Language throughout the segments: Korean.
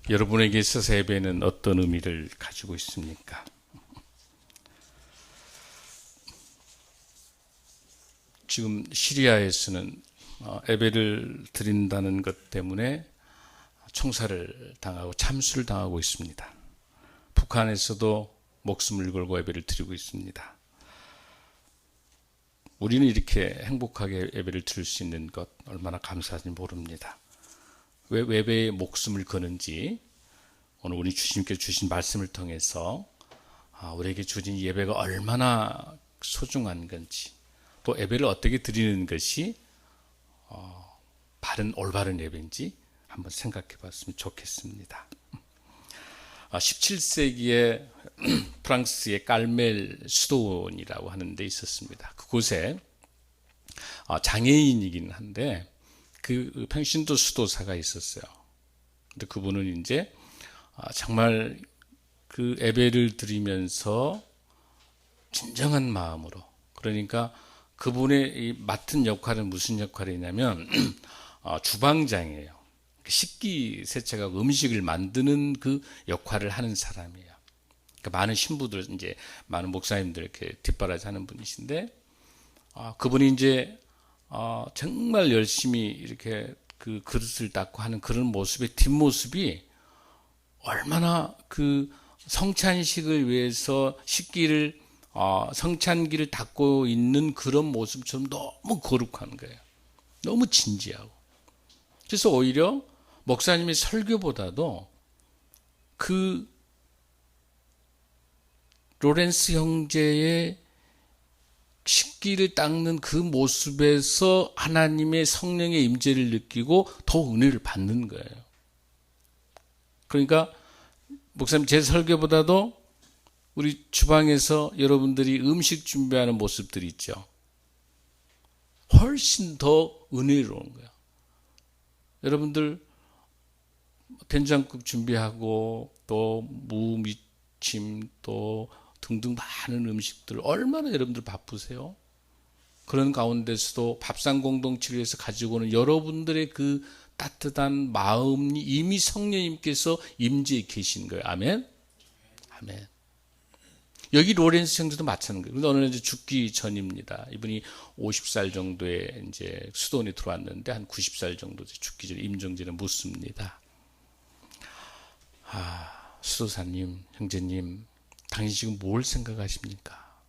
여러분에게 있어서 예배는 어떤 의미를 가지고 있습니까? 지금 시리아에서는 예배를 드린다는 것 때문에 총살을 당하고 참수를 당하고 있습니다. 북한에서도 목숨을 걸고 예배를 드리고 있습니다. 우리는 이렇게 행복하게 예배를 드릴 수 있는 것 얼마나 감사한지 모릅니다. 왜 예배에 목숨을 거는지 오늘 우리 주님께서 주신 말씀을 통해서 우리에게 주신 예배가 얼마나 소중한 건지, 또 예배를 어떻게 드리는 것이 올바른 예배인지 한번 생각해 봤으면 좋겠습니다. 17세기에 프랑스의 깔멜 수도원이라고 하는 데 있었습니다. 그곳에 장애인이긴 한데 그 평신도 수도사가 있었어요. 근데 그분은 이제 정말 그 예배를 드리면서 진정한 마음으로, 그러니까 그분의 이 맡은 역할은 무슨 역할이냐면 주방장이에요. 식기 세척하고 음식을 만드는 그 역할을 하는 사람이에요. 그러니까 많은 신부들, 이제 많은 목사님들 이렇게 뒷바라지 하는 분이신데, 그분이 이제 정말 열심히 이렇게 그 그릇을 닦고 하는 그런 모습의 뒷모습이 얼마나 그 성찬식을 위해서 식기를 성찬기를 닦고 있는 그런 모습처럼 너무 거룩한 거예요. 너무 진지하고. 그래서 오히려 목사님의 설교보다도 그 로렌스 형제의 식기를 닦는 그 모습에서 하나님의 성령의 임재를 느끼고 더 은혜를 받는 거예요. 그러니까 목사님 제 설교보다도 우리 주방에서 여러분들이 음식 준비하는 모습들이 있죠. 훨씬 더 은혜로운 거예요. 여러분들 된장국 준비하고 또 무무침 또 등등 많은 음식들 얼마나 여러분들 바쁘세요? 그런 가운데서도 밥상 공동체를 위해서 가지고 오는 여러분들의 그 따뜻한 마음이 이미 성령님께서 임재해 계신 거예요. 아멘? 아멘. 여기 로렌스 형제도 마찬가지예요. 근데 오늘 이제 죽기 전입니다. 이분이 50살 정도에 이제 수도원에 들어왔는데 한 90살 정도 죽기 전에 임종제를 묻습니다. 수도사님, 형제님, 당신 지금 뭘 생각하십니까?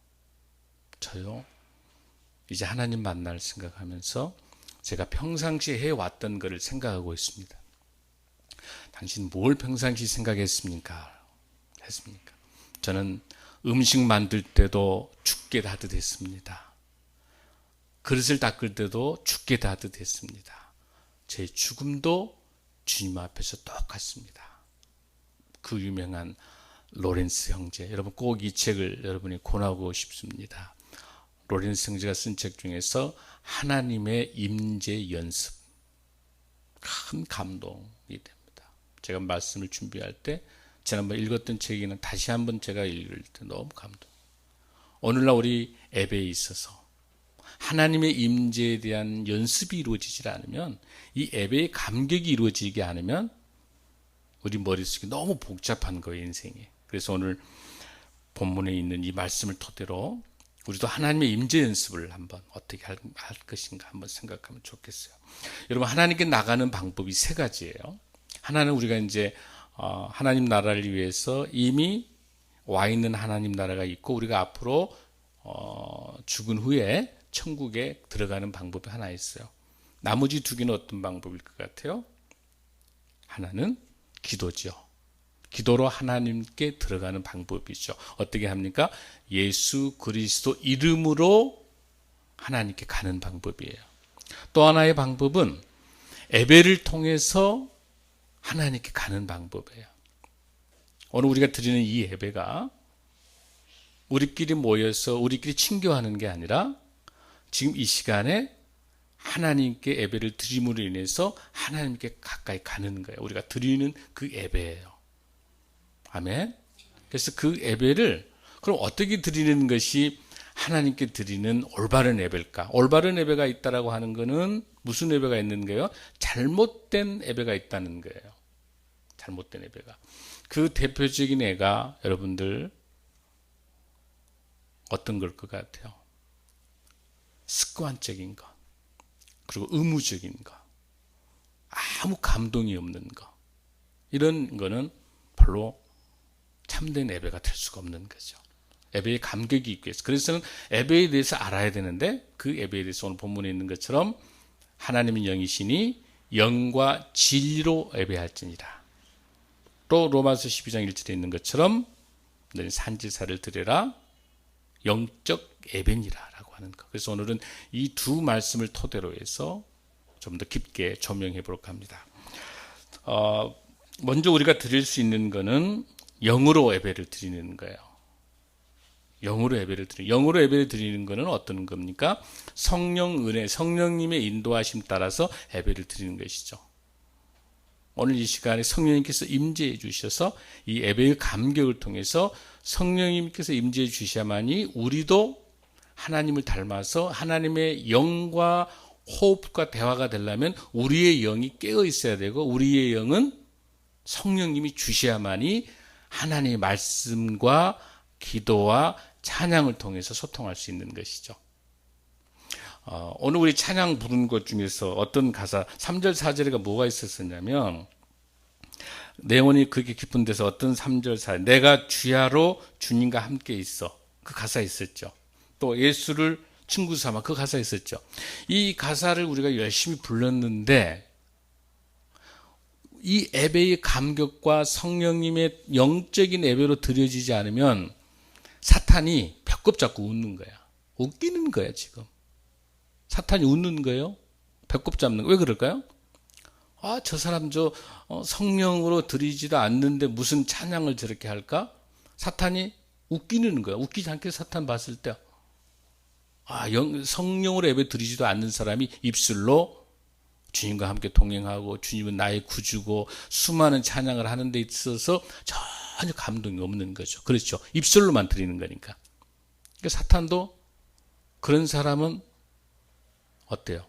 저요? 이제 하나님 만날 생각하면서 제가 평상시에 해왔던 것을 생각하고 있습니다. 당신 뭘 평상시 생각했습니까? 했습니까? 저는 음식 만들 때도 죽게 다듯했습니다. 그릇을 닦을 때도 죽게 다듯했습니다. 제 죽음도 주님 앞에서 똑같습니다. 그 유명한 로렌스 형제, 여러분 꼭 이 책을 여러분이 권하고 싶습니다. 로렌스 형제가 쓴 책 중에서 하나님의 임재 연습, 큰 감동이 됩니다. 제가 말씀을 준비할 때 지난번 읽었던 책에는 다시 한번 제가 읽을 때 너무 감동. 오늘날 우리 예배에 있어서 하나님의 임재에 대한 연습이 이루어지지 않으면, 이 예배의 감격이 이루어지지 않으면 우리 머릿속이 너무 복잡한 거예요, 인생이. 그래서 오늘 본문에 있는 이 말씀을 토대로 우리도 하나님의 임재 연습을 한번 어떻게 할 것인가 한번 생각하면 좋겠어요. 여러분, 하나님께 나가는 방법이 세 가지예요. 하나는 우리가 이제 하나님 나라를 위해서 이미 와 있는 하나님 나라가 있고, 우리가 앞으로 죽은 후에 천국에 들어가는 방법이 하나 있어요. 나머지 두 개는 어떤 방법일 것 같아요? 하나는 기도죠. 기도로 하나님께 들어가는 방법이죠. 어떻게 합니까? 예수 그리스도 이름으로 하나님께 가는 방법이에요. 또 하나의 방법은 예배를 통해서 하나님께 가는 방법이에요. 오늘 우리가 드리는 이 예배가 우리끼리 모여서 우리끼리 친교하는 게 아니라 지금 이 시간에 하나님께 예배를 드림으로 인해서 하나님께 가까이 가는 거예요. 우리가 드리는 그 예배예요. 아멘. 그래서 그 예배를 그럼 어떻게 드리는 것이 하나님께 드리는 올바른 예배일까? 올바른 예배가 있다라고 하는 것은 무슨 예배가 있는 거예요? 잘못된 예배가 있다는 거예요. 잘못된 예배가. 그 대표적인 예가 여러분들 어떤 걸 것 같아요? 습관적인 거, 그리고 의무적인 거, 아무 감동이 없는 거, 이런 거는 별로 참된 예배가 될 수가 없는 거죠. 예배에 감격이 있기 위해서. 그래서는 예배에 대해서 알아야 되는데, 그 예배에 대해서 오늘 본문에 있는 것처럼 하나님은 영이시니 영과 진리로 예배할지니라. 또 로마서 12장 1절에 있는 것처럼 너희 산지사를 드려라, 영적 예배니라 라고 하는 것. 그래서 오늘은 이 두 말씀을 토대로 해서 좀 더 깊게 조명해 보려고 합니다. 먼저 우리가 드릴 수 있는 거는 영으로 예배를 드리는 거예요. 영으로 예배를 드리는 거는 어떤 겁니까? 성령 은혜, 성령님의 인도하심 따라서 예배를 드리는 것이죠. 오늘 이 시간에 성령님께서 임재해 주셔서 이 예배의 감격을 통해서 성령님께서 임재해 주셔야만이 우리도 하나님을 닮아서 하나님의 영과 호흡과 대화가 되려면 우리의 영이 깨어 있어야 되고, 우리의 영은 성령님이 주셔야만이 하나님의 말씀과 기도와 찬양을 통해서 소통할 수 있는 것이죠. 오늘 우리 찬양 부른 것 중에서 어떤 가사, 3절 4절에가 뭐가 있었었냐면, 내 영혼이 그렇게 깊은 데서 어떤 3절 4절, 내가 주야로 주님과 함께 있어, 그 가사 있었죠. 또 예수를 친구 삼아, 그 가사 있었죠. 이 가사를 우리가 열심히 불렀는데, 이 예배의 감격과 성령님의 영적인 예배로 드려지지 않으면 사탄이 배꼽 잡고 웃는 거야. 웃기는 거야, 지금. 사탄이 웃는 거예요. 배꼽 잡는 거. 왜 그럴까요? 저 사람 성령으로 드리지도 않는데 무슨 찬양을 저렇게 할까? 사탄이 웃기는 거야. 웃기지 않게 사탄 봤을 때, 성령으로 예배 드리지도 않는 사람이 입술로 주님과 함께 동행하고 주님은 나의 구주고 수많은 찬양을 하는 데 있어서 전혀 감동이 없는 거죠. 그렇죠. 입술로만 드리는 거니까. 그러니까 사탄도 그런 사람은 어때요?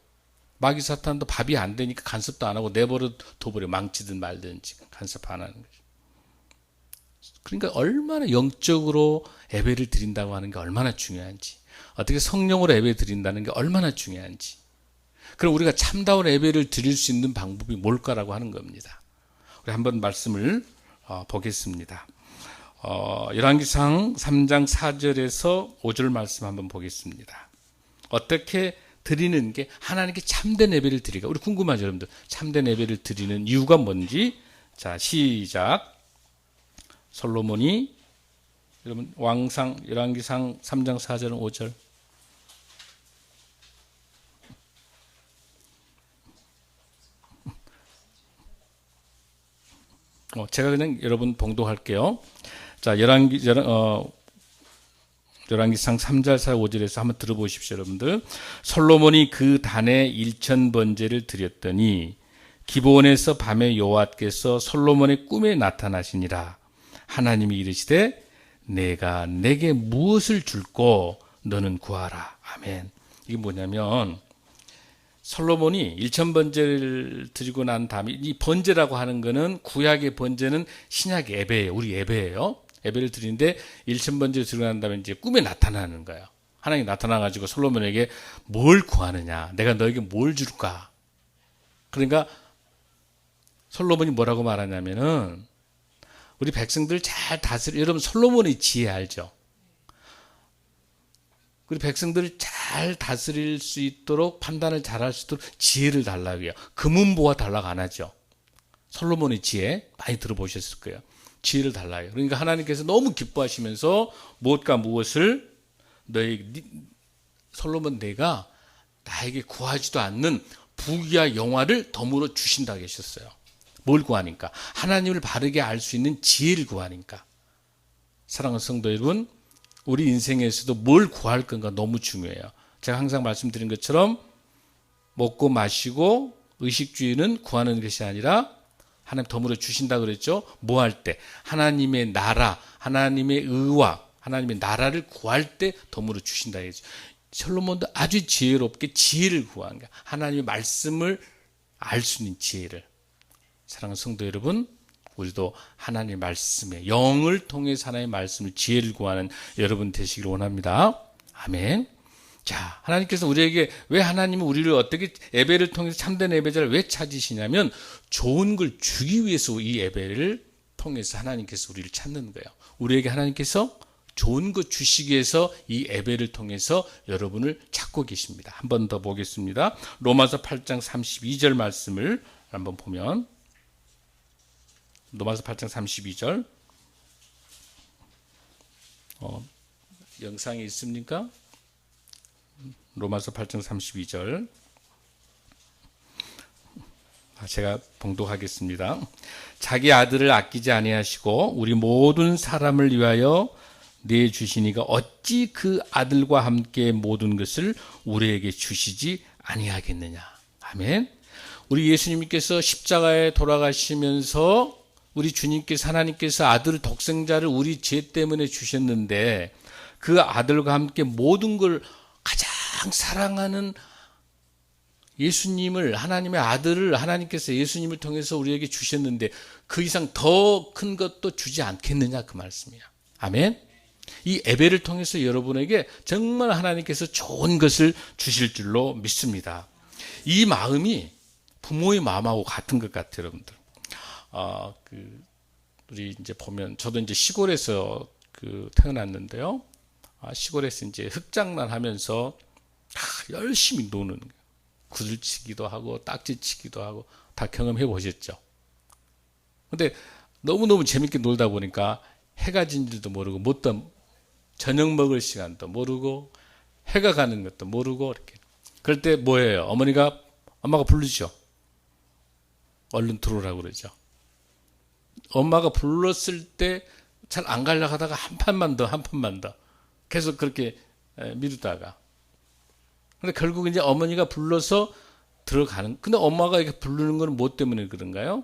마귀 사탄도 밥이 안 되니까 간섭도 안 하고 내버려 둬버려. 망치든 말든지 간섭 안 하는 거죠. 그러니까 얼마나 영적으로 예배를 드린다고 하는 게 얼마나 중요한지, 어떻게 성령으로 예배 드린다는 게 얼마나 중요한지, 그럼 우리가 참다운 예배를 드릴 수 있는 방법이 뭘까라고 하는 겁니다. 우리 한번 말씀을 보겠습니다. 열왕기상 3장 4절에서 5절 말씀 한번 보겠습니다. 어떻게 드리는 게 하나님께 참된 예배를 드리가, 우리 궁금하죠, 여러분들? 참된 예배를 드리는 이유가 뭔지. 자, 시작. 솔로몬이, 여러분, 열왕기상 3장 4절은 5절. 제가 그냥 여러분 봉독할게요. 자, 열왕기상 3절 4, 5절에서 한번 들어보십시오, 여러분들. 솔로몬이 그 단에 1000번제를 드렸더니 기브온에서 밤에 여호와께서 솔로몬의 꿈에 나타나시니라. 하나님이 이르시되 내가 내게 무엇을 줄꼬 너는 구하라. 아멘. 이게 뭐냐면, 솔로몬이 1000번제를 드리고 난 다음에, 이 번제라고 하는 거는, 구약의 번제는 신약의 예배예요. 우리 예배예요. 예배를 드리는데 1000번제를 드리고 난 다음에 이제 꿈에 나타나는 거예요. 하나님이 나타나가지고 솔로몬에게 뭘 구하느냐, 내가 너에게 뭘 줄까. 그러니까 솔로몬이 뭐라고 말하냐면은, 우리 백성들 잘 여러분 솔로몬의 지혜 알죠? 우리 백성들을 잘 다스릴 수 있도록, 판단을 잘할 수 있도록 지혜를 달라고 해요. 금은보화 달라고 안 하죠. 솔로몬의 지혜 많이 들어보셨을 거예요. 지혜를 달라요. 그러니까 하나님께서 너무 기뻐하시면서 무엇과 무엇을 솔로몬 내가 나에게 구하지도 않는 부귀와 영화를 덤으로 주신다고 하셨어요. 뭘 구하니까? 하나님을 바르게 알 수 있는 지혜를 구하니까. 사랑하는 성도 여러분, 우리 인생에서도 뭘 구할 건가 너무 중요해요. 제가 항상 말씀드린 것처럼 먹고 마시고 의식주의는 구하는 것이 아니라 하나님 덤으로 주신다고 그랬죠. 뭐 할 때? 하나님의 나라, 하나님의 의와 하나님의 나라를 구할 때 덤으로 주신다 했죠. 솔로몬도 아주 지혜롭게 지혜를 구한 거야. 하나님의 말씀을 알 수 있는 지혜를. 사랑하는 성도 여러분, 우리도 하나님의 말씀에 영을 통해서 하나님의 말씀을 지혜를 구하는 여러분 되시기를 원합니다. 아멘. 자, 하나님께서 우리에게 왜 하나님은 우리를 어떻게 예배를 통해서 참된 예배자를 왜 찾으시냐면 좋은 걸 주기 위해서 이 예배를 통해서 하나님께서 우리를 찾는 거예요. 우리에게 하나님께서 좋은 것 주시기 위해서 이 예배를 통해서 여러분을 찾고 계십니다. 한 번 더 보겠습니다. 로마서 8장 32절 말씀을 한번 보면 로마서 8장 32절 영상이 있습니까? 로마서 8장 32절 제가 봉독하겠습니다. 자기 아들을 아끼지 아니하시고 우리 모든 사람을 위하여 내주시니가 어찌 그 아들과 함께 모든 것을 우리에게 주시지 아니하겠느냐. 아멘. 우리 예수님께서 십자가에 돌아가시면서 우리 주님께서 하나님께서 아들 독생자를 우리 죄 때문에 주셨는데 그 아들과 함께 모든 걸 가장 사랑하는 예수님을 하나님의 아들을 하나님께서 예수님을 통해서 우리에게 주셨는데 그 이상 더 큰 것도 주지 않겠느냐 그 말씀이야. 아멘. 이 예배를 통해서 여러분에게 정말 하나님께서 좋은 것을 주실 줄로 믿습니다. 이 마음이 부모의 마음하고 같은 것 같아요, 여러분들. 우리 이제 보면 저도 이제 시골에서 태어났는데요. 시골에서 이제 흙장난 하면서 열심히 노는 거예요. 구슬치기도 하고 딱지치기도 하고 다 경험해 보셨죠. 근데 너무너무 재밌게 놀다 보니까 해가 진 줄도 모르고 저녁 먹을 시간도 모르고 해가 가는 것도 모르고 이렇게. 그럴 때 뭐예요? 엄마가 부르죠. 얼른 들어오라고 그러죠. 엄마가 불렀을 때 잘 안 가려고 하다가 한 판만 더 계속 그렇게 미루다가 근데 결국 이제 어머니가 불러서 들어가는. 근데 엄마가 이렇게 부르는 건 뭐 때문에 그런가요?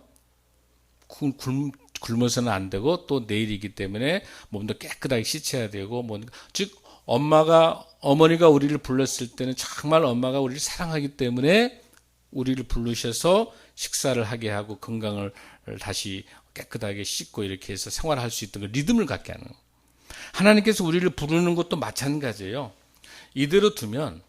굶어서는 안 되고 또 내일이기 때문에 몸도 깨끗하게 씻어야 되고 즉 어머니가 우리를 불렀을 때는 정말 엄마가 우리를 사랑하기 때문에 우리를 부르셔서 식사를 하게 하고 건강을 다시 깨끗하게 씻고 이렇게 해서 생활할 수 있던 그 리듬을 갖게 하는. 하나님께서 우리를 부르는 것도 마찬가지예요. 이대로 두면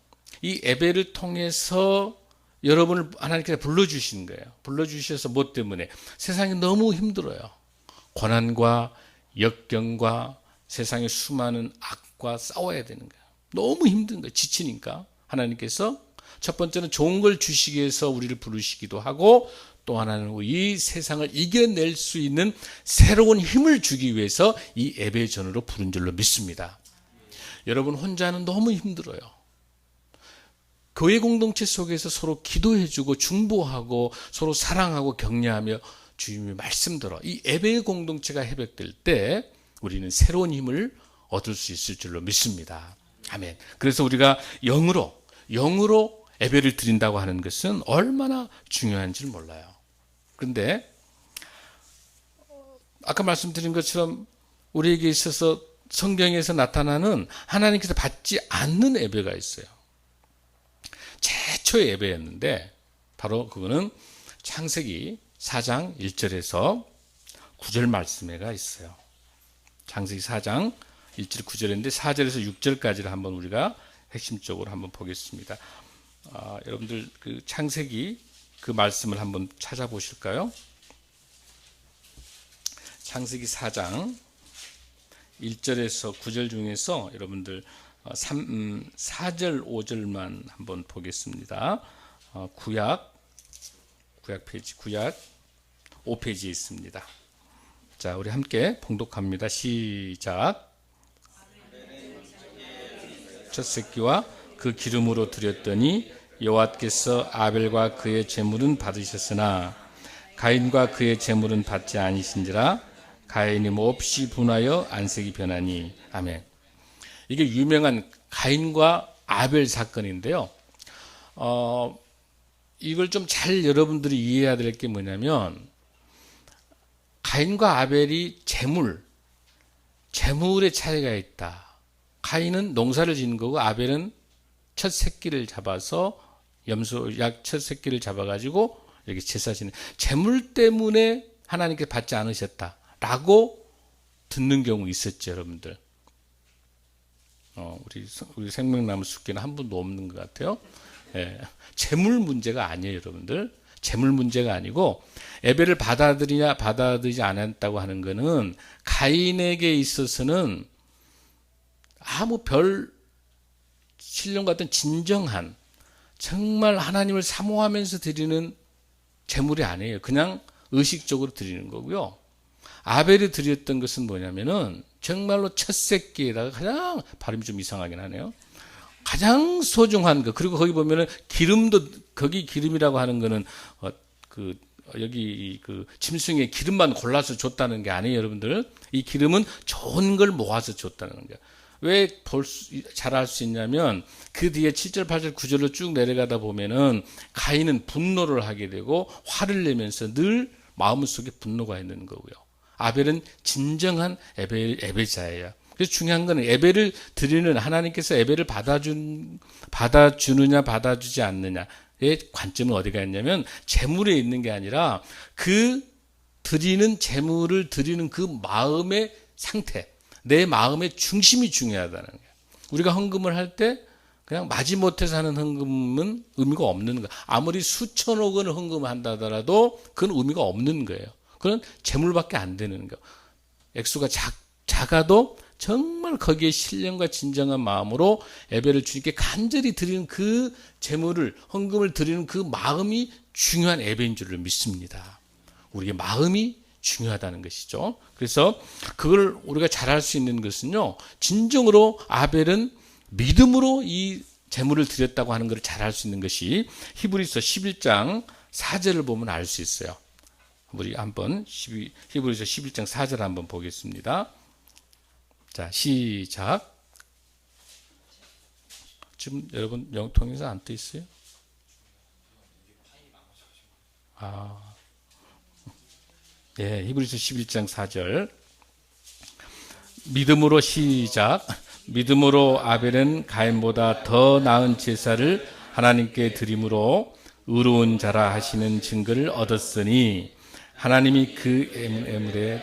이 예배를 통해서 여러분을 하나님께서 불러주신 거예요. 불러주셔서 뭐 때문에? 세상이 너무 힘들어요. 고난과 역경과 세상의 수많은 악과 싸워야 되는 거예요. 너무 힘든 거예요. 지치니까 하나님께서 첫 번째는 좋은 걸 주시기 위해서 우리를 부르시기도 하고 또 하나는 이 세상을 이겨낼 수 있는 새로운 힘을 주기 위해서 이 예배 전으로 부른 줄로 믿습니다. 여러분 혼자는 너무 힘들어요. 교회 공동체 속에서 서로 기도해주고 중보하고 서로 사랑하고 격려하며 주님의 말씀대로 이 예배의 공동체가 회복될 때 우리는 새로운 힘을 얻을 수 있을 줄로 믿습니다. 아멘. 그래서 우리가 영으로 예배를 드린다고 하는 것은 얼마나 중요한지 몰라요. 그런데 아까 말씀드린 것처럼 우리에게 있어서 성경에서 나타나는 하나님께서 받지 않는 예배가 있어요. 최초의 예배였는데 바로 그거는 창세기 4장 1절에서 9절 말씀에가 있어요. 창세기 4장 1절 9절인데 4절에서 6절까지를 한번 우리가 핵심적으로 한번 보겠습니다. 여러분들 그 창세기 그 말씀을 한번 찾아보실까요? 창세기 4장 1절에서 9절 중에서 여러분들 4절 5절만 한번 보겠습니다. 구약 5페이지에 있습니다. 자, 우리 함께 봉독합니다. 시작. 첫 새끼와 그 기름으로 드렸더니 여호와께서 아벨과 그의 제물은 받으셨으나 가인과 그의 제물은 받지 아니신지라 가인이 몹시 분하여 안색이 변하니. 아멘. 이게 유명한 가인과 아벨 사건인데요. 이걸 좀 잘 여러분들이 이해해야 될 게 뭐냐면 가인과 아벨이 재물의 차이가 있다. 가인은 농사를 짓는 거고 아벨은 첫 새끼를 잡아서 첫 새끼를 잡아가지고 이렇게 제사 지는 재물 때문에 하나님께 받지 않으셨다라고 듣는 경우 있었죠, 여러분들. 우리 생명나무 숲기는 한 분도 없는 것 같아요. 예, 재물 문제가 아니에요, 여러분들. 재물 문제가 아니고 예배를 받아들이냐 받아들이지 않았다고 하는 것은 가인에게 있어서는 아무 별 신령 같은 진정한 정말 하나님을 사모하면서 드리는 재물이 아니에요. 그냥 의식적으로 드리는 거고요. 아벨이 드렸던 것은 뭐냐면은 정말로 첫 새끼에다가 가장 발음이 좀 이상하긴 하네요. 가장 소중한 거. 그리고 거기 보면은 기름도, 거기 기름이라고 하는 거는 여기 그 짐승의 기름만 골라서 줬다는 게 아니에요, 여러분들. 이 기름은 좋은 걸 모아서 줬다는 거예요. 왜 잘 알 수 있냐면 그 뒤에 7절, 8절, 9절로 쭉 내려가다 보면은 가인은 분노를 하게 되고 화를 내면서 늘 마음속에 분노가 있는 거고요. 아벨은 진정한 예배자예요. 그래서 중요한 거는 예배를 드리는 하나님께서 예배를 받아주느냐 받아주지 않느냐의 관점은 어디가 있냐면 재물에 있는 게 아니라 그 드리는 재물을 드리는 그 마음의 상태, 내 마음의 중심이 중요하다는 거예요. 우리가 헌금을 할 때 그냥 마지못해서 하는 헌금은 의미가 없는 거예요. 아무리 수천억 원을 헌금한다 하더라도 그건 의미가 없는 거예요. 그건 재물밖에 안 되는 거예요. 액수가 작아도 정말 거기에 신령과 진정한 마음으로 예배를 주님께 간절히 드리는 그 재물을, 헌금을 드리는 그 마음이 중요한 예배인 줄을 믿습니다. 우리의 마음이 중요하다는 것이죠. 그래서 그걸 우리가 잘할 수 있는 것은요, 진정으로 아벨은 믿음으로 이 재물을 드렸다고 하는 것을 잘할 수 있는 것이 히브리서 11장 4절을 보면 알 수 있어요. 우리 한번 히브리서 11장 4절 한번 보겠습니다. 자, 시작. 지금 여러분 영통에서 안 떠 있어요? 예, 히브리서 11장 4절. 믿음으로 시작. 믿음으로 아벨은 가인보다 더 나은 제사를 하나님께 드림으로 의로운 자라 하시는 증거를 얻었으니 하나님이 그 애물에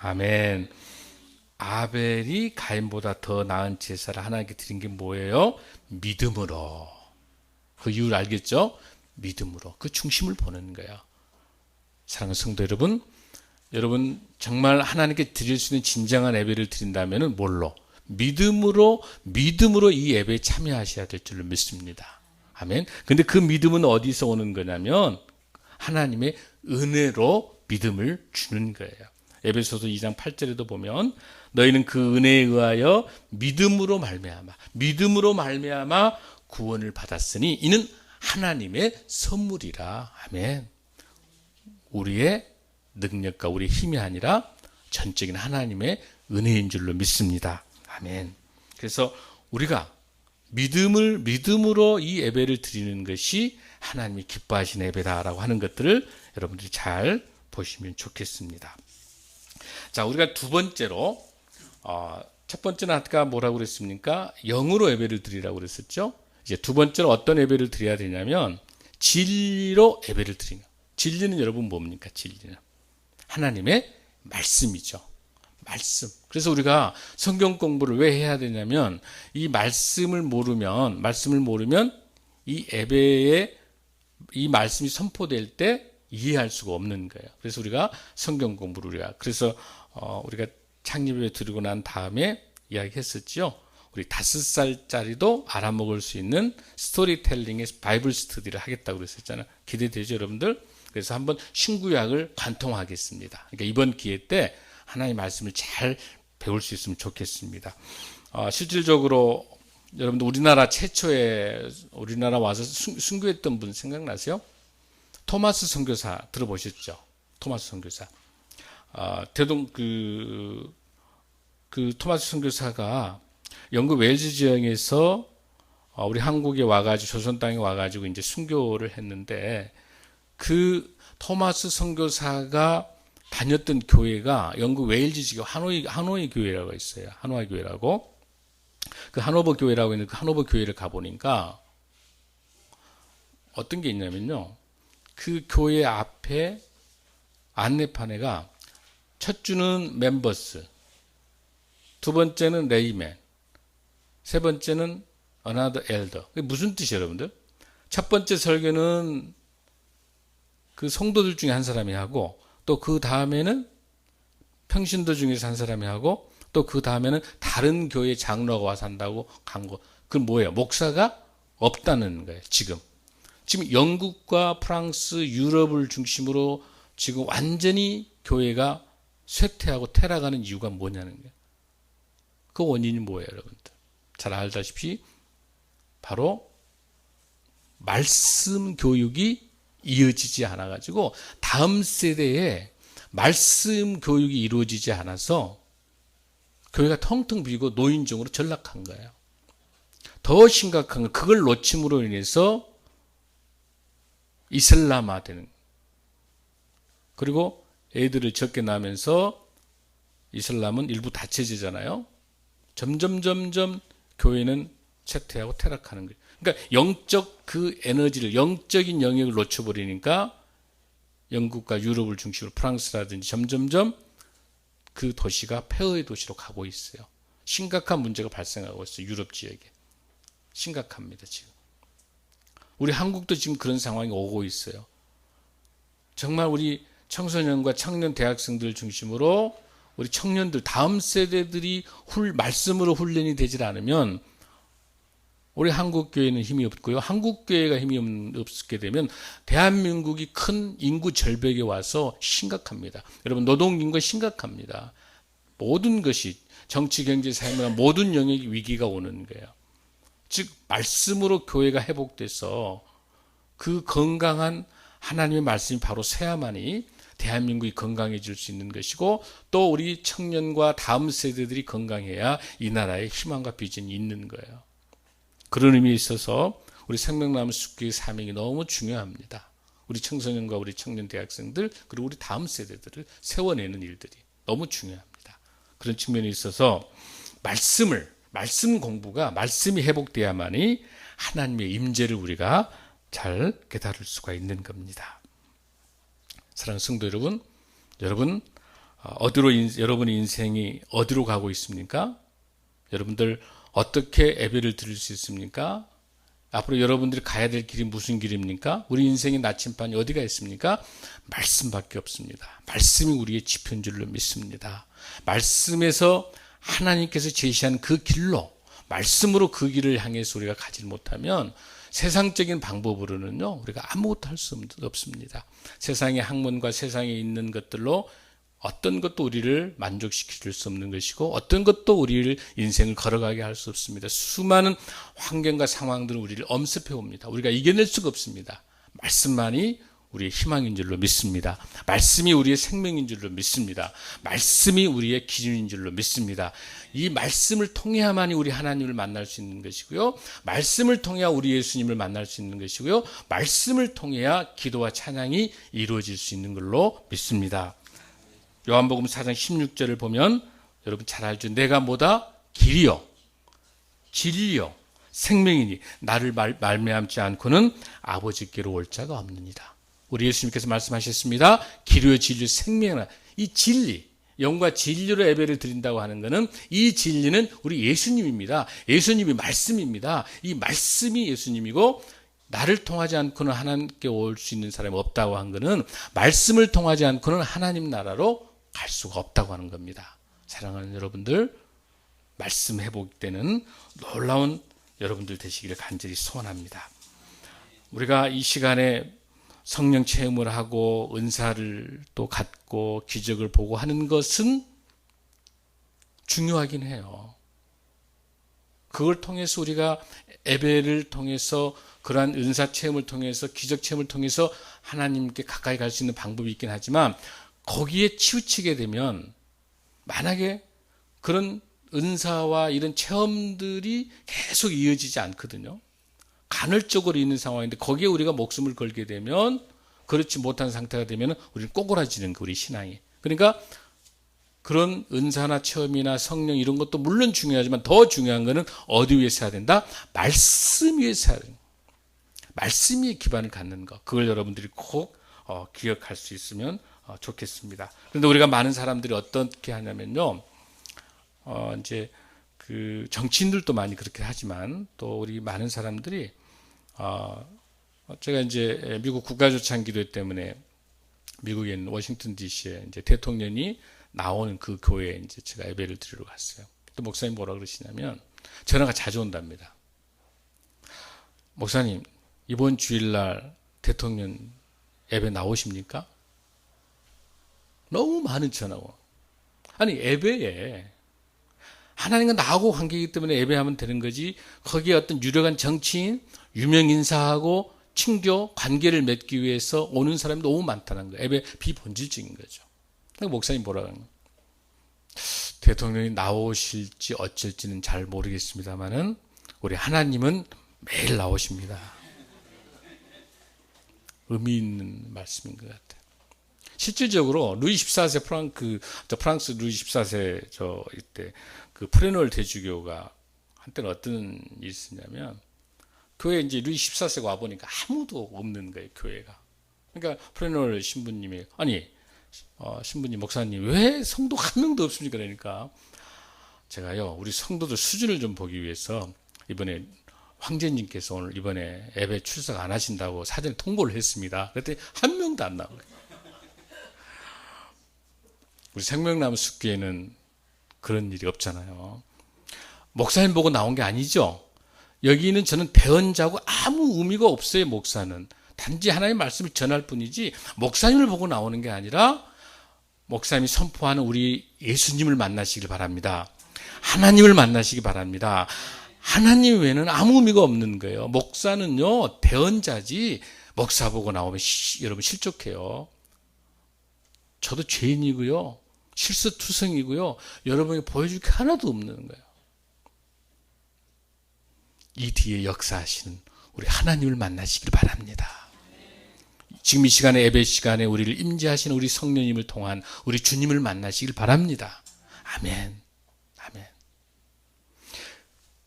아멘. 아벨이 가인보다 더 나은 제사를 하나님께 드린 게 뭐예요? 믿음으로. 그 이유를 알겠죠? 믿음으로. 그 중심을 보는 거예요. 사랑하는 성도 여러분, 여러분 정말 하나님께 드릴 수 있는 진정한 예배를 드린다면 뭘로? 믿음으로 이 예배에 참여하셔야 될 줄로 믿습니다. 아멘. 근데 그 믿음은 어디서 오는 거냐면 하나님의 은혜로 믿음을 주는 거예요. 에베소서 2장 8절에도 보면 너희는 그 은혜에 의하여 믿음으로 말미암아 구원을 받았으니 이는 하나님의 선물이라. 아멘. 우리의 능력과 우리의 힘이 아니라 전적인 하나님의 은혜인 줄로 믿습니다. 아멘. 그래서 우리가 믿음으로 이 예배를 드리는 것이 하나님이 기뻐하시는 예배다라고 하는 것들을 여러분들이 잘 보시면 좋겠습니다. 자, 우리가 두 번째로 첫 번째는 아까 뭐라고 그랬습니까? 영으로 예배를 드리라고 그랬었죠. 이제 두 번째로 어떤 예배를 드려야 되냐면 진리로 예배를 드리는. 진리는 여러분 뭡니까? 진리는 하나님의 말씀이죠. 말씀. 그래서 우리가 성경 공부를 왜 해야 되냐면 이 말씀을 모르면 이 예배에 이 말씀이 선포될 때 이해할 수가 없는 거예요. 그래서 우리가 성경 공부를 그래서 우리가 창립에 드리고 난 다음에 이야기했었죠. 우리 5살짜리도 알아먹을 수 있는 스토리텔링의 바이블 스터디를 하겠다고 그랬었잖아요. 기대되죠, 여러분들? 그래서 한번 신구약을 관통하겠습니다. 그러니까 이번 기회 때 하나님의 말씀을 잘 배울 수 있으면 좋겠습니다. 실질적으로 여러분들 우리나라 와서 순교했던 분 생각나세요? 토마스 선교사 들어보셨죠? 토마스 선교사. 그 토마스 선교사가 영국 웨일즈 지역에서 우리 한국에 와가지고 조선 땅에 와가지고 이제 순교를 했는데 그 토마스 선교사가 다녔던 교회가 영국 웨일즈 지역 하노이 교회라고 있어요. 하노이 교회라고. 그 하노버 교회라고 있는 그 하노버 교회를 가보니까 어떤 게 있냐면요. 그 교회 앞에 안내판에가 첫 주는 멤버스, 두 번째는 레이맨, 세 번째는 another elder. 그게 무슨 뜻이에요, 여러분들? 첫 번째 설교는 그 성도들 중에 한 사람이 하고, 또 그 다음에는 평신도 중에서 한 사람이 하고, 또 그 다음에는 다른 교회 장로가 와서 한다고 간 거. 그건 뭐예요? 목사가 없다는 거예요, 지금. 지금 영국과 프랑스, 유럽을 중심으로 지금 완전히 교회가 쇠퇴하고 퇴락하는 이유가 뭐냐는 거예요. 그 원인이 뭐예요, 여러분들? 잘 알다시피 바로 말씀 교육이 이어지지 않아가지고 다음 세대에 말씀 교육이 이루어지지 않아서 교회가 텅텅 비고 노인정으로 전락한 거예요. 더 심각한 건 그걸 놓침으로 인해서 이슬람화 되는 거예요. 그리고 애들을 적게 낳으면서 이슬람은 일부 다처제잖아요. 점점 교회는 쇠퇴하고 퇴락하는 거예요. 그러니까 영적 그 에너지를, 영적인 영역을 놓쳐버리니까 영국과 유럽을 중심으로 프랑스라든지 점점점 그 도시가 폐허의 도시로 가고 있어요. 심각한 문제가 발생하고 있어요. 유럽 지역에. 심각합니다, 지금. 우리 한국도 지금 그런 상황이 오고 있어요. 정말 우리 청소년과 청년 대학생들 중심으로 우리 청년들, 다음 세대들이 말씀으로 훈련이 되질 않으면 우리 한국교회는 힘이 없고요. 한국교회가 힘이 없게 되면 대한민국이 큰 인구 절벽에 와서 심각합니다. 여러분, 노동인구가 심각합니다. 모든 것이 정치, 경제, 사회문화 모든 영역이 위기가 오는 거예요. 즉 말씀으로 교회가 회복돼서 그 건강한 하나님의 말씀이 바로 새야만이 대한민국이 건강해질 수 있는 것이고, 또 우리 청년과 다음 세대들이 건강해야 이 나라에 희망과 비전이 있는 거예요. 그런 의미에 있어서 우리 생명나무 숲교회 사명이 너무 중요합니다. 우리 청소년과 우리 청년 대학생들, 그리고 우리 다음 세대들을 세워내는 일들이 너무 중요합니다. 그런 측면에 있어서 말씀 공부가, 말씀이 회복돼야만이 하나님의 임재를 우리가 잘 깨달을 수가 있는 겁니다. 사랑하는 성도 여러분, 여러분의 인생이 어디로 가고 있습니까? 여러분들 어떻게 예배를 드릴 수 있습니까? 앞으로 여러분들이 가야 될 길이 무슨 길입니까? 우리 인생의 나침반이 어디가 있습니까? 말씀밖에 없습니다. 말씀이 우리의 지표인 줄로 믿습니다. 말씀에서 하나님께서 제시한 그 길로, 말씀으로 그 길을 향해서 우리가 가지 못하면 세상적인 방법으로는요, 우리가 아무것도 할 수 없습니다. 세상의 학문과 세상에 있는 것들로 어떤 것도 우리를 만족시킬 수 없는 것이고, 어떤 것도 우리를 인생을 걸어가게 할 수 없습니다. 수많은 환경과 상황들은 우리를 엄습해 옵니다. 우리가 이겨낼 수가 없습니다. 말씀만이 우리의 희망인 줄로 믿습니다. 말씀이 우리의 생명인 줄로 믿습니다. 말씀이 우리의 기준인 줄로 믿습니다. 이 말씀을 통해야만이 우리 하나님을 만날 수 있는 것이고요. 말씀을 통해야 우리 예수님을 만날 수 있는 것이고요. 말씀을 통해야 기도와 찬양이 이루어질 수 있는 걸로 믿습니다. 요한복음 4장 16절을 보면 여러분 잘 알죠? 내가 뭐다? 길이요, 진리요, 생명이니 나를 말미암지 않고는 아버지께로 올 자가 없느니라. 우리 예수님께서 말씀하셨습니다. 길이요, 진리, 생명이라. 이 진리, 영과 진리로 예배를 드린다고 하는 것은 이 진리는 우리 예수님입니다. 예수님이 말씀입니다. 이 말씀이 예수님이고, 나를 통하지 않고는 하나님께 올 수 있는 사람이 없다고 한 것은 말씀을 통하지 않고는 하나님 나라로 갈 수가 없다고 하는 겁니다. 사랑하는 여러분들, 말씀 회복되는 놀라운 여러분들 되시기를 간절히 소원합니다. 우리가 이 시간에 성령 체험을 하고 은사를 또 갖고 기적을 보고 하는 것은 중요하긴 해요. 그걸 통해서 우리가 예배를 통해서, 그러한 은사 체험을 통해서, 기적 체험을 통해서 하나님께 가까이 갈 수 있는 방법이 있긴 하지만, 거기에 치우치게 되면 만약에 그런 은사와 이런 체험들이 계속 이어지지 않거든요. 간헐적으로 있는 상황인데 거기에 우리가 목숨을 걸게 되면, 그렇지 못한 상태가 되면 우리는 꼬꾸라지는 거, 우리 신앙이. 그러니까 그런 은사나 체험이나 성령 이런 것도 물론 중요하지만 더 중요한 거는 어디 위해서 해야 된다? 말씀 위해서 해야 된다. 말씀이 기반을 갖는 것, 그걸 여러분들이 꼭 기억할 수 있으면 좋겠습니다. 그런데 우리가 많은 사람들이 어떻게 하냐면요, 이제 그 정치인들도 많이 그렇게 하지만 또 우리 많은 사람들이 제가 이제 미국 국가조창기도 때문에 미국에 있는 워싱턴 DC에 이제 대통령이 나오는 그 교회에 이제 제가 예배를 드리러 갔어요. 또 목사님 뭐라 그러시냐면 전화가 자주 온답니다. 목사님, 이번 주일날 대통령 예배 나오십니까? 너무 많은 전화가. 아니, 예배에 하나님과 나하고 관계이기 때문에 예배하면 되는 거지, 거기에 어떤 유력한 정치인, 유명 인사하고 친교, 관계를 맺기 위해서 오는 사람이 너무 많다는 거예요. 예배 비본질적인 거죠. 목사님 뭐라 그러는 거예요? 대통령이 나오실지 어쩔지는 잘 모르겠습니다만은 우리 하나님은 매일 나오십니다. 의미 있는 말씀인 것 같아요. 실질적으로 루이 14세 프랑스 루이 14세 이때 그 프레놀 대주교가 한때는 어떤 일이 있었냐면, 교회에 이제 루이 14세가 와 보니까 아무도 없는 거예요, 교회가. 그러니까 프레놀 신부님이, 신부님, 목사님, 왜 성도 한 명도 없습니까? 그러니까 제가요, 우리 성도들 수준을 좀 보기 위해서 이번에 황제님께서 오늘 이번에 예배 출석 안 하신다고 사전에 통보를 했습니다. 그랬더니 한 명도 안 나온 거예요. 우리 생명나무 숲교회는 그런 일이 없잖아요. 목사님 보고 나온 게 아니죠. 여기는 저는 대언자고 아무 의미가 없어요. 목사는 단지 하나님의 말씀을 전할 뿐이지 목사님을 보고 나오는 게 아니라 목사님이 선포하는 우리 예수님을 만나시길 바랍니다. 하나님을 만나시기 바랍니다. 하나님 외에는 아무 의미가 없는 거예요. 목사는요, 대언자지 목사 보고 나오면 여러분 실족해요. 저도 죄인이고요, 실수투성이고요, 여러분이 보여줄 게 하나도 없는 거예요. 이 뒤에 역사하시는 우리 하나님을 만나시길 바랍니다. 지금 이 시간에, 예배 시간에 우리를 임재하시는 우리 성령님을 통한 우리 주님을 만나시길 바랍니다. 아멘. 아멘.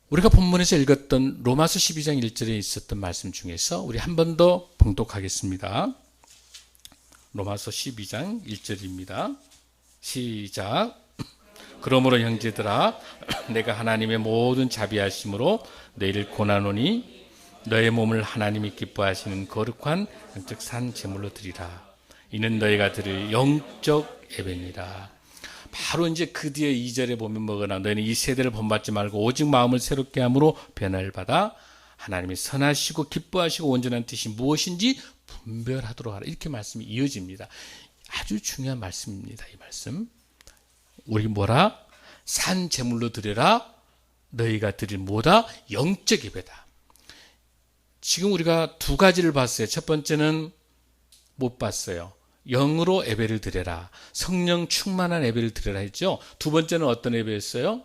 우리가 본문에서 읽었던 로마서 12장 1절에 있었던 말씀 중에서 우리 한 번 더 봉독하겠습니다. 로마서 12장 1절입니다. 시작. 그러므로 형제들아, 내가 하나님의 모든 자비하심으로 너희를 권하노니 너의 몸을 하나님이 기뻐하시는 거룩한 영적 산 제물로 드리라. 이는 너희가 드릴 영적 예배니라. 바로 이제 그 뒤에 2절에 보면 뭐거나, 너희는 이 세대를 본받지 말고 오직 마음을 새롭게 함으로 변화를 받아 하나님이 선하시고 기뻐하시고 온전한 뜻이 무엇인지 분별하도록 하라. 이렇게 말씀이 이어집니다. 아주 중요한 말씀입니다. 이 말씀. 우리 뭐라? 산 제물로 드려라. 너희가 드릴 뭐다? 영적 예배다. 지금 우리가 두 가지를 봤어요. 첫 번째는 못 봤어요. 영으로 예배를 드려라. 성령 충만한 예배를 드려라 했죠. 두 번째는 어떤 예배였어요?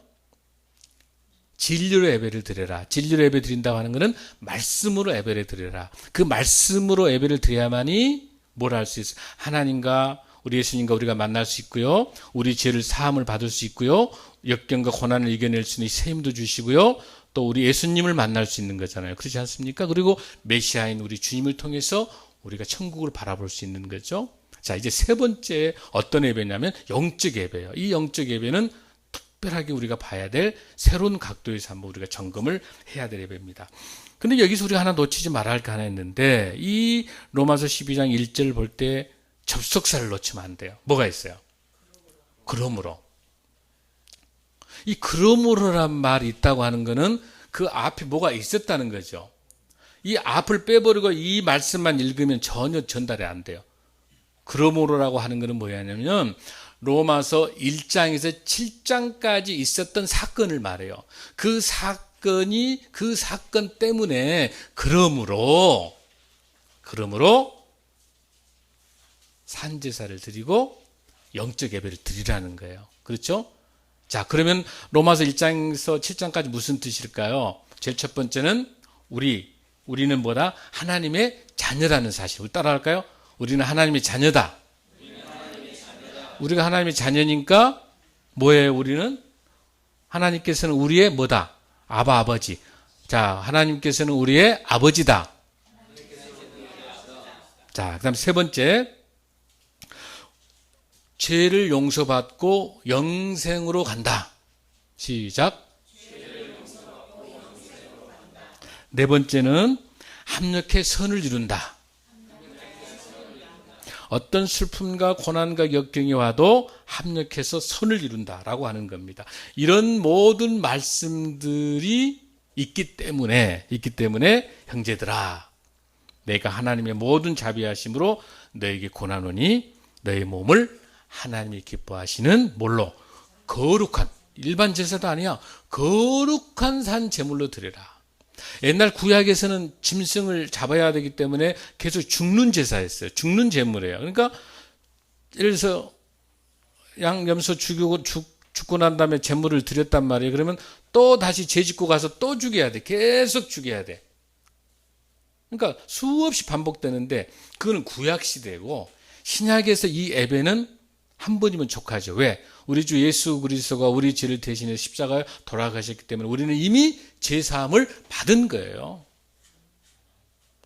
진리로 예배를 드려라. 진리로 예배 드린다고 하는 것은 말씀으로 예배를 드려라. 그 말씀으로 예배를 드려야만이 뭘 할 수 있어요? 하나님과 우리 예수님과 우리가 만날 수 있고요, 우리 죄를 사함을 받을 수 있고요, 역경과 고난을 이겨낼 수 있는 새 힘도 주시고요, 또 우리 예수님을 만날 수 있는 거잖아요. 그렇지 않습니까? 그리고 메시아인 우리 주님을 통해서 우리가 천국을 바라볼 수 있는 거죠. 자, 이제 세 번째 어떤 예배냐면 영적 예배예요. 이 영적 예배는 특별하게 우리가 봐야 될 새로운 각도에서 한번 우리가 점검을 해야 될 예배입니다. 근데 여기서 우리가 하나 놓치지 말아야 할 게 하나 있는데, 이 로마서 12장 1절 볼 때 접속사를 놓치면 안 돼요. 뭐가 있어요? 그러므로. 이 그러므로란 말이 있다고 하는 거는 그 앞에 뭐가 있었다는 거죠. 이 앞을 빼버리고 이 말씀만 읽으면 전혀 전달이 안 돼요. 그러므로라고 하는 것은 뭐냐면 로마서 1장에서 7장까지 있었던 사건을 말해요. 그 사건 때문에 그러므로 산제사를 드리고 영적 예배를 드리라는 거예요. 그렇죠? 자, 그러면 로마서 1장에서 7장까지 무슨 뜻일까요? 제일 첫 번째는 우리는 뭐다? 하나님의 자녀라는 사실. 우리 따라할까요? 우리는 하나님의 자녀다. 우리가 하나님의 자녀니까 뭐예요? 우리는 하나님께서는 우리의 뭐다? 아버지. 자, 하나님께서는 우리의 아버지다. 자, 그다음 세 번째, 죄를 용서받고 영생으로 간다. 시작. 네 번째는 합력해 선을 이룬다. 어떤 슬픔과 고난과 역경이 와도 합력해서 선을 이룬다라고 하는 겁니다. 이런 모든 말씀들이 있기 때문에 형제들아, 내가 하나님의 모든 자비하심으로 너에게 고난오니 너의 몸을 하나님이 기뻐하시는 뭘로? 거룩한, 일반 제사도 아니야. 거룩한 산 제물로 드려라. 옛날 구약에서는 짐승을 잡아야 되기 때문에 계속 죽는 제사였어요. 죽는 제물이에요. 그러니까 예를 들어서 양, 염소 죽고 난 다음에 제물을 드렸단 말이에요. 그러면 또 다시 재짓고 가서 또 죽여야 돼. 계속 죽여야 돼. 그러니까 수없이 반복되는데 그거는 구약 시대고, 신약에서 이 예배는 한 번이면 족하죠. 왜? 우리 주 예수 그리스도가 우리 죄를 대신해 십자가에 돌아가셨기 때문에 우리는 이미 제사함을 받은 거예요.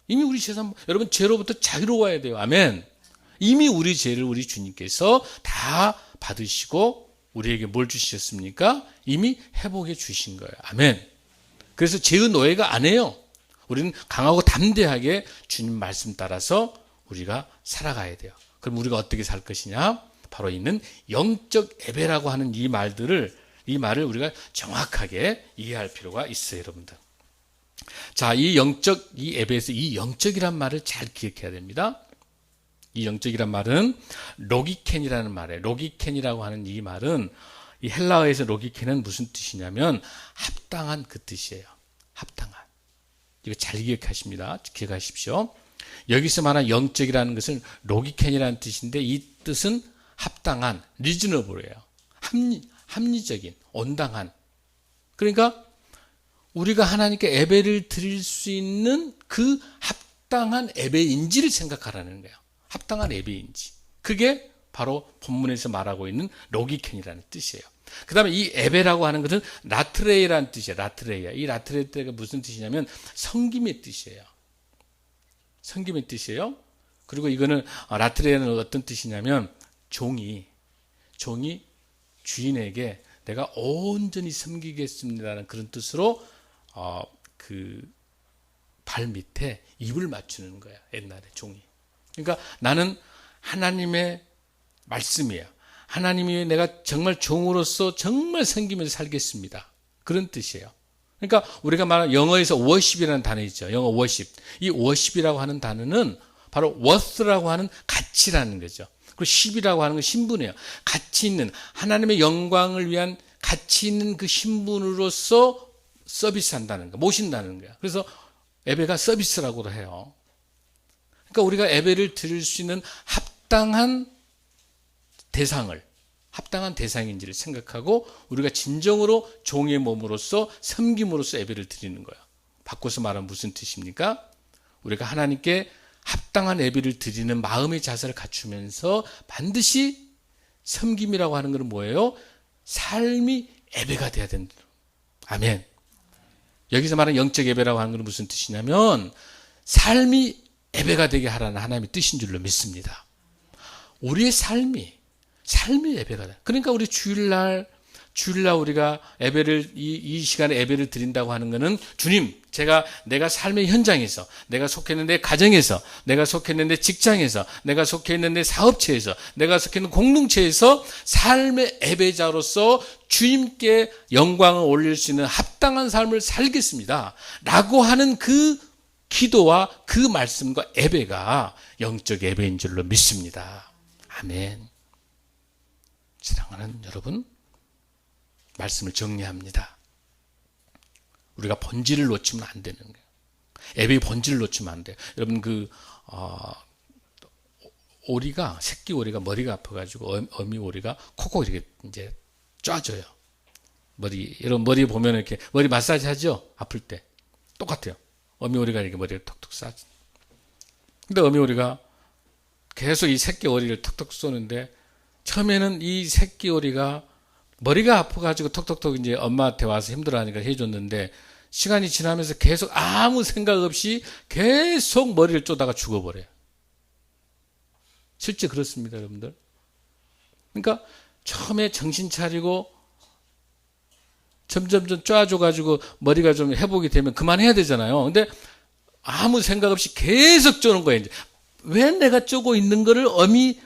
이미 우리 제사함, 여러분 죄로부터 자유로워야 돼요. 아멘. 이미 우리 죄를 우리 주님께서 다 받으시고 우리에게 뭘 주셨습니까? 이미 회복해 주신 거예요. 아멘. 그래서 죄의 노예가 안 해요. 우리는 강하고 담대하게 주님 말씀 따라서 우리가 살아가야 돼요. 그럼 우리가 어떻게 살 것이냐? 바로 있는 영적 예배라고 하는 이 말을 우리가 정확하게 이해할 필요가 있어요, 여러분들. 자, 이 예배에서 이 영적이란 말을 잘 기억해야 됩니다. 이 영적이란 말은 로기켄이라는 말이에요. 로기켄이라고 하는 이 말은, 이 헬라어에서 로기켄은 무슨 뜻이냐면 합당한 그 뜻이에요. 합당한. 이거 잘 기억하십시오. 여기서 말한 영적이라는 것은 로기켄이라는 뜻인데, 이 뜻은 합당한, 리즈너블이에요. 합리적인, 온당한. 그러니까 우리가 하나님께 예배를 드릴 수 있는 그 합당한 예배인지를 생각하라는 거예요. 합당한 예배인지. 그게 바로 본문에서 말하고 있는 로기켄이라는 뜻이에요. 그 다음에 이 예배라고 하는 것은 라트레이라는 뜻이에요. 라트레이야. 이 라트레이가 무슨 뜻이냐면 섬김의 뜻이에요. 섬김의 뜻이에요. 그리고 이거는 라트레이는 어떤 뜻이냐면 종이 주인에게 내가 온전히 섬기겠습니다라는 그런 뜻으로 그 발 밑에 입을 맞추는 거야. 옛날에 종이. 그러니까 나는 하나님의 말씀이야. 하나님이 내가 정말 종으로서 정말 섬기면서 살겠습니다. 그런 뜻이에요. 그러니까 우리가 말하는 영어에서 worship이라는 단어 있죠. 영어 worship. 이 worship이라고 하는 단어는 바로 worth라고 하는 가치라는 거죠. 그리고 ship이라고 하는 건 신분이에요. 가치 있는, 하나님의 영광을 위한 가치 있는 그 신분으로서 서비스한다는 거, 모신다는 거예요. 그래서 예배가 서비스라고도 해요. 그러니까 우리가 예배를 드릴 수 있는 합당한 대상인지를 생각하고 우리가 진정으로 종의 몸으로서 섬김으로써 예배를 드리는 거예요. 바꿔서 말하면 무슨 뜻입니까? 우리가 하나님께 합당한 예배를 드리는 마음의 자세를 갖추면서 반드시 섬김이라고 하는 것은 뭐예요? 삶이 예배가 돼야 된다. 아멘. 여기서 말하는 영적 예배라고 하는 것은 무슨 뜻이냐면 삶이 예배가 되게 하라는 하나님의 뜻인 줄로 믿습니다. 우리의 삶이 예배가 돼. 그러니까 우리 주일날 우리가 예배를 이 시간에 예배를 드린다고 하는 것은 주님, 내가 삶의 현장에서, 내가 속해 있는 내 가정에서, 내가 속해 있는 내 직장에서, 내가 속해 있는 내 사업체에서, 내가 속해 있는 공동체에서 삶의 예배자로서 주님께 영광을 올릴 수 있는 합당한 삶을 살겠습니다. 라고 하는 그 기도와 그 말씀과 예배가 영적 예배인 줄로 믿습니다. 아멘. 사랑하는 여러분, 말씀을 정리합니다. 우리가 본질을 놓치면 안 되는 거예요. 예배의 본질을 놓치면 안 돼요. 여러분 오리가, 새끼 오리가 머리가 아파가지고 어미 오리가 콕콕 이렇게 이제 쪄줘요. 여러분 머리 보면 이렇게 머리 마사지 하죠? 아플 때. 똑같아요. 어미 오리가 이렇게 머리를 톡톡 쏴줘. 근데 어미 오리가 계속 이 새끼 오리를 톡톡 쏘는데 처음에는 이 새끼 오리가 머리가 아파가지고 톡톡톡 이제 엄마한테 와서 힘들어하니까 해줬는데 시간이 지나면서 계속 아무 생각 없이 계속 머리를 쪼다가 죽어버려요. 실제 그렇습니다, 여러분들. 그러니까 처음에 정신 차리고 점점 쪼아줘가지고 머리가 좀 회복이 되면 그만해야 되잖아요. 근데 아무 생각 없이 계속 쪼는 거예요. 이제. 왜 내가 쪼고 있는 거를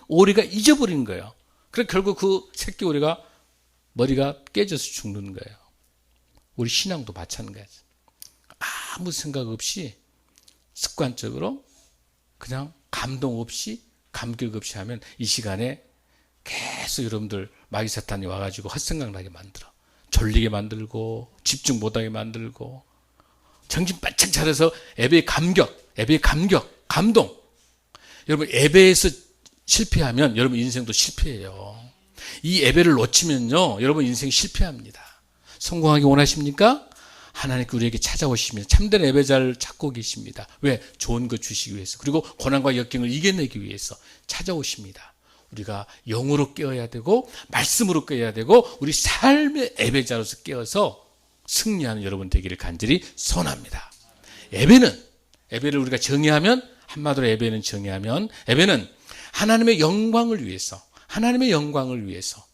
오리가 잊어버린 거예요. 그래서 결국 그 새끼 오리가 머리가 깨져서 죽는 거예요. 우리 신앙도 마찬가지. 아무 생각 없이 습관적으로 그냥 감동 없이 감격 없이 하면 이 시간에 계속 여러분들 마귀 사탄이 와가지고 헛생각 나게 만들어. 졸리게 만들고 집중 못하게 만들고 정신 바짝 차려서 예배의 감격, 감동. 여러분 예배에서 실패하면 여러분 인생도 실패해요. 이 예배를 놓치면요 여러분 인생 실패합니다. 성공하기 원하십니까? 하나님께 우리에게 찾아오시면 참된 예배자를 찾고 계십니다. 왜? 좋은 것 주시기 위해서. 그리고 고난과 역경을 이겨내기 위해서 찾아오십니다. 우리가 영으로 깨어야 되고 말씀으로 깨어야 되고 우리 삶의 예배자로서 깨어서 승리하는 여러분 되기를 간절히 소원합니다. 예배를 우리가 정의하면 한마디로 예배는 하나님의 영광을 위해서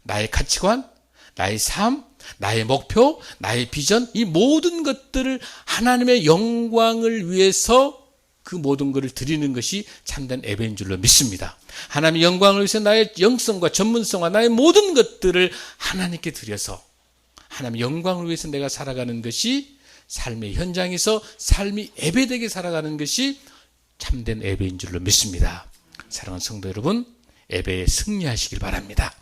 나의 가치관, 나의 삶, 나의 목표, 나의 비전 이 모든 것들을 하나님의 영광을 위해서 그 모든 것을 드리는 것이 참된 예배인 줄로 믿습니다. 하나님의 영광을 위해서 나의 영성과 전문성과 나의 모든 것들을 하나님께 드려서 하나님의 영광을 위해서 내가 살아가는 것이 삶의 현장에서 삶이 예배되게 살아가는 것이 참된 예배인 줄로 믿습니다. 사랑하는 성도 여러분, 예배에 승리하시길 바랍니다.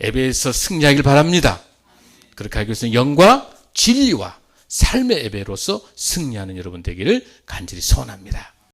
예배에서 승리하길 바랍니다. 그렇게 하기 위해서는 영과 진리와 삶의 예배로서 승리하는 여러분 되기를 간절히 소원합니다.